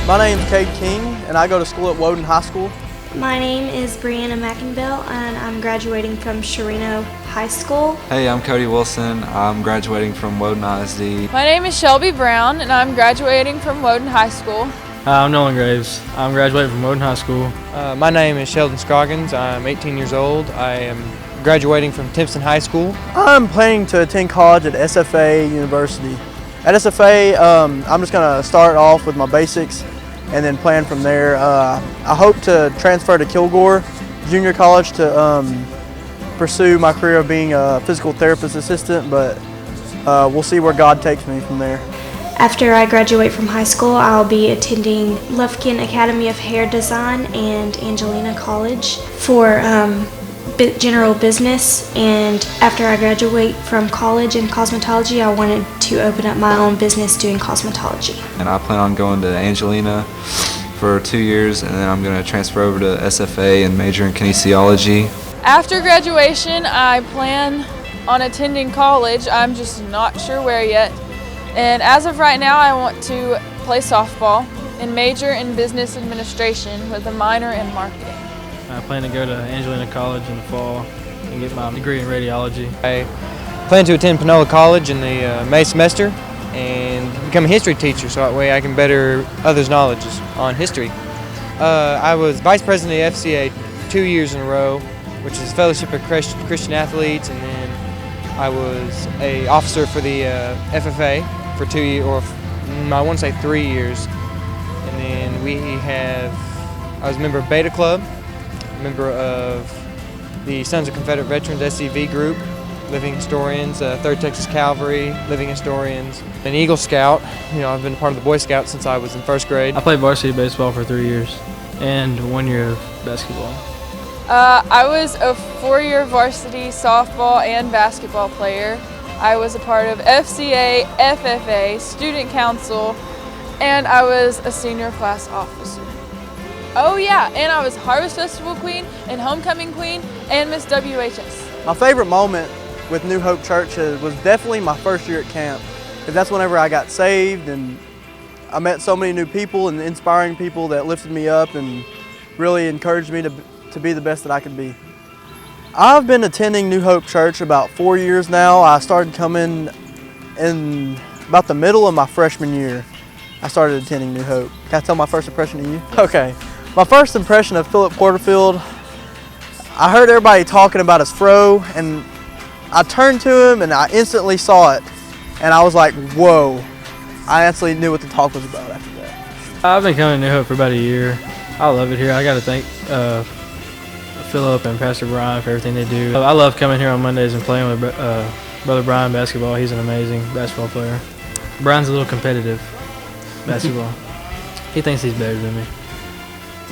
My name's Cade King, and I go to school at Woden High School. My name is Brianna McInville, and I'm graduating from Sharino High School. Hey, I'm Cody Wilson. I'm graduating from Woden ISD. My name is Shelby Brown, and I'm graduating from Woden High School. I'm Nolan Graves. I'm graduating from Woden High School. My name is Sheldon Scroggins. I'm 18 years old. I am graduating from Timpson High School. I'm planning to attend college at SFA University. At SFA, I'm just going to start off with my basics and then plan from there. I hope to transfer to Kilgore Junior College to pursue my career of being a physical therapist assistant, but we'll see where God takes me from there. After I graduate from high school, I'll be attending Lufkin Academy of Hair Design and Angelina College for general business. And after I graduate from college in cosmetology, I wanted to open up my own business doing cosmetology. And I plan on going to Angelina for 2 years, and then I'm going to transfer over to SFA and major in kinesiology. After graduation, I plan on attending college. I'm just not sure where yet. And as of right now, I want to play softball and major in business administration with a minor in marketing. I plan to go to Angelina College in the fall and get my degree in radiology. I plan to attend Panola College in the May semester and become a history teacher, so that way I can better others' knowledge on history. I was vice president of the FCA 2 years in a row, which is Fellowship of Christian Athletes, and then I was an officer for the FFA for 2 years, or I want to say 3 years. And then I was a member of Beta Club, a member of the Sons of Confederate Veterans SCV group, Living Historians, 3rd Texas Cavalry, Living Historians, an Eagle Scout. I've been a part of the Boy Scouts since I was in 1st grade. I played varsity baseball for 3 years and 1 year of basketball. I was a 4-year varsity softball and basketball player. I was a part of FCA, FFA, Student Council, and I was a senior class officer. Oh yeah, and I was Harvest Festival Queen and Homecoming Queen and Miss WHS. My favorite moment with New Hope Church was definitely my first year at camp, because that's whenever I got saved and I met so many new people and inspiring people that lifted me up and really encouraged me to be the best that I could be. I've been attending New Hope Church about 4 years now. I started coming in about the middle of my freshman year. I started attending New Hope. Can I tell my first impression of you? Okay. My first impression of Philip Porterfield, I heard everybody talking about his fro, and I turned to him and I instantly saw it. And I was like, whoa. I instantly knew what the talk was about after that. I've been coming to New Hope for about a year. I love it here. I got to thank Philip and Pastor Brian for everything they do. I love coming here on Mondays and playing with Brother Brian basketball. He's an amazing basketball player. Brian's a little competitive basketball. He thinks he's better than me.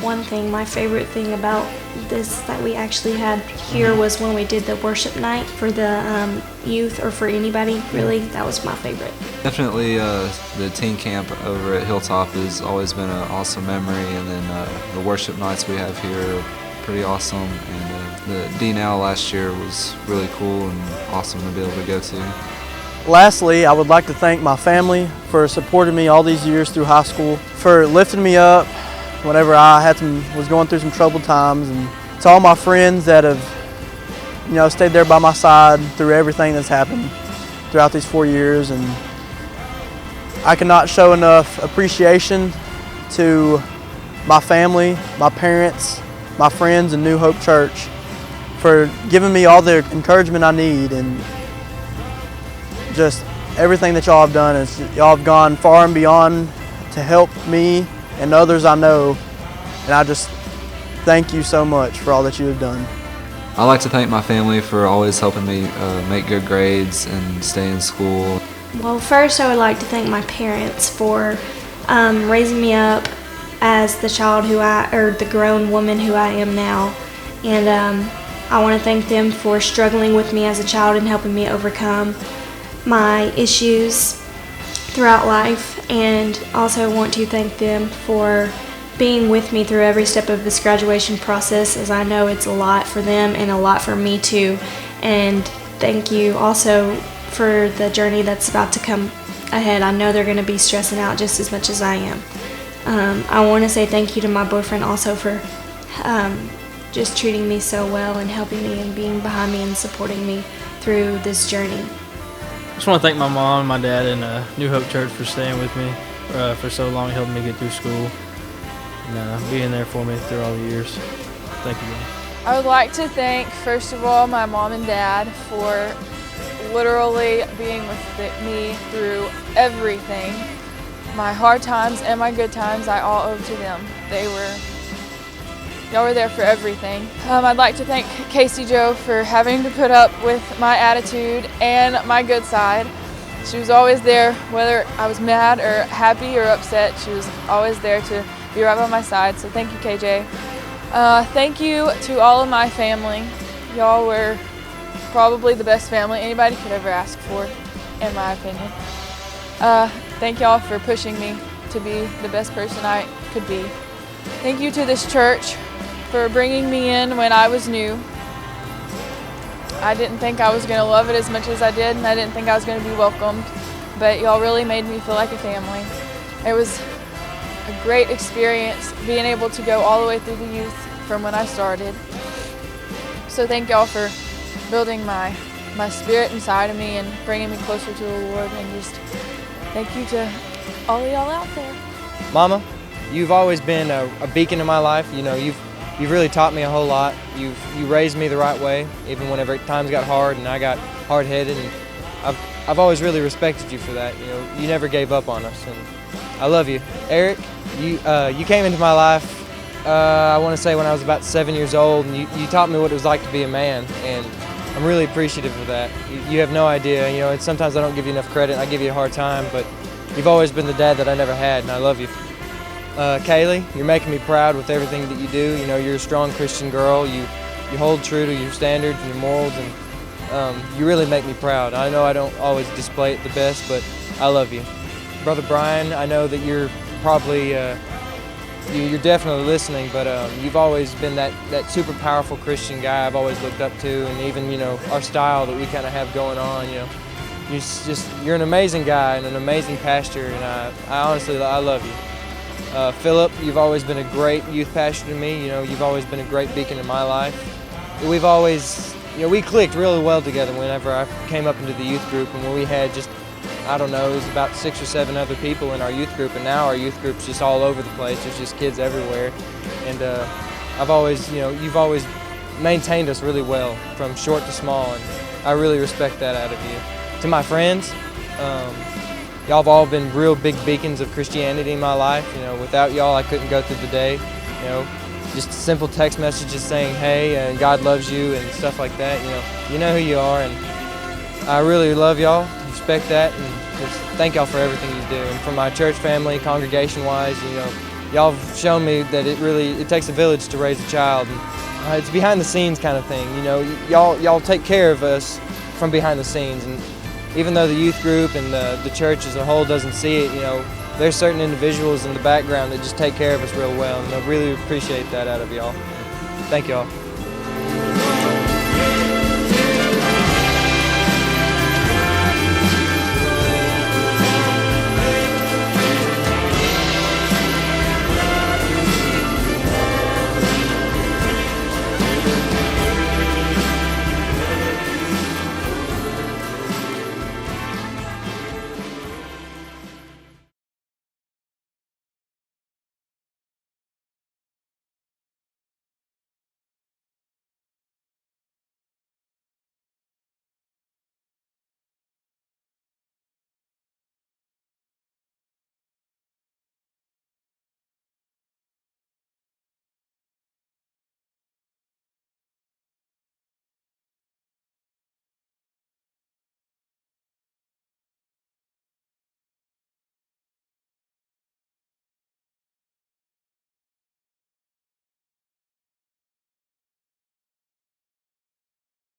One thing, my favorite thing about this that we actually had here was when we did the worship night for the youth, or for anybody really. That was my favorite. Definitely the teen camp over at Hilltop has always been an awesome memory, and then the worship nights we have here are pretty awesome, and the D-Now last year was really cool and awesome to be able to go to. Lastly, I would like to thank my family for supporting me all these years through high school, for lifting me up whenever I was going through some troubled times, and to all my friends that have stayed there by my side through everything that's happened throughout these 4 years. And I cannot show enough appreciation to my family, my parents, my friends in New Hope Church for giving me all the encouragement I need, and just everything that y'all have done. Y'all have gone far and beyond to help me and others I know, and I just thank you so much for all that you have done. I like to thank my family for always helping me make good grades and stay in school. Well, first I would like to thank my parents for raising me up as the child the grown woman who I am now, and I want to thank them for struggling with me as a child and helping me overcome my issues throughout life, and also want to thank them for being with me through every step of this graduation process, as I know it's a lot for them and a lot for me too. And thank you also for the journey that's about to come ahead. I know they're going to be stressing out just as much as I am. I want to say thank you to my boyfriend also for just treating me so well and helping me and being behind me and supporting me through this journey. I just want to thank my mom and my dad and New Hope Church for staying with me for so long, helping me get through school, and being there for me through all the years. Thank you, guys. I would like to thank, first of all, my mom and dad for literally being with me through everything. My hard times and my good times, I all owe to them. Y'all were there for everything. I'd like to thank Casey Jo for having to put up with my attitude and my good side. She was always there, whether I was mad or happy or upset, she was always there to be right by my side, so thank you, KJ. Thank you to all of my family. Y'all were probably the best family anybody could ever ask for, in my opinion. Thank y'all for pushing me to be the best person I could be. Thank you to this church for bringing me in when I was new. I didn't think I was going to love it as much as I did, and I didn't think I was going to be welcomed, but y'all really made me feel like a family. It was a great experience being able to go all the way through the youth from when I started. So thank y'all for building my spirit inside of me and bringing me closer to the Lord, and just thank you to all of y'all out there. Mama, you've always been a beacon in my life. You know, you've really taught me a whole lot. You raised me the right way, even whenever times got hard and I got hard-headed. And I've always really respected you for that. You know, you never gave up on us, and I love you. Eric, you came into my life, I want to say when I was about 7 years old, and you taught me what it was like to be a man, and I'm really appreciative of that. You have no idea. You know, and sometimes I don't give you enough credit, and I give you a hard time, but you've always been the dad that I never had, and I love you. Kaylee, you're making me proud with everything that you do. You know, you're a strong Christian girl. You hold true to your standards and your morals, and you really make me proud. I know I don't always display it the best, but I love you. Brother Brian, I know that you're probably, you're definitely listening, but you've always been that super powerful Christian guy I've always looked up to, and even, you know, our style that we kind of have going on, you know. You're an amazing guy and an amazing pastor, and I honestly, I love you. Philip, you've always been a great youth pastor to me. You know, you've always been a great beacon in my life. We've always, you know, we clicked really well together whenever I came up into the youth group, and when we had just, I don't know, it was about 6 or 7 other people in our youth group, and now our youth group's just all over the place. There's just kids everywhere, and I've always, you know, you've always maintained us really well from short to small, and I really respect that out of you. To my friends, y'all have all been real big beacons of Christianity in my life. You know, without y'all, I couldn't go through the day. You know, just simple text messages saying, hey, and God loves you and stuff like that. You know who you are, and I really love y'all, respect that, and just thank y'all for everything you do. And for my church family, congregation-wise, you know, y'all have shown me that it takes a village to raise a child. And, it's behind the scenes kind of thing. You know, y'all take care of us from behind the scenes, and even though the youth group and the church as a whole doesn't see it, you know, there's certain individuals in the background that just take care of us real well, and I really appreciate that out of y'all. Thank y'all.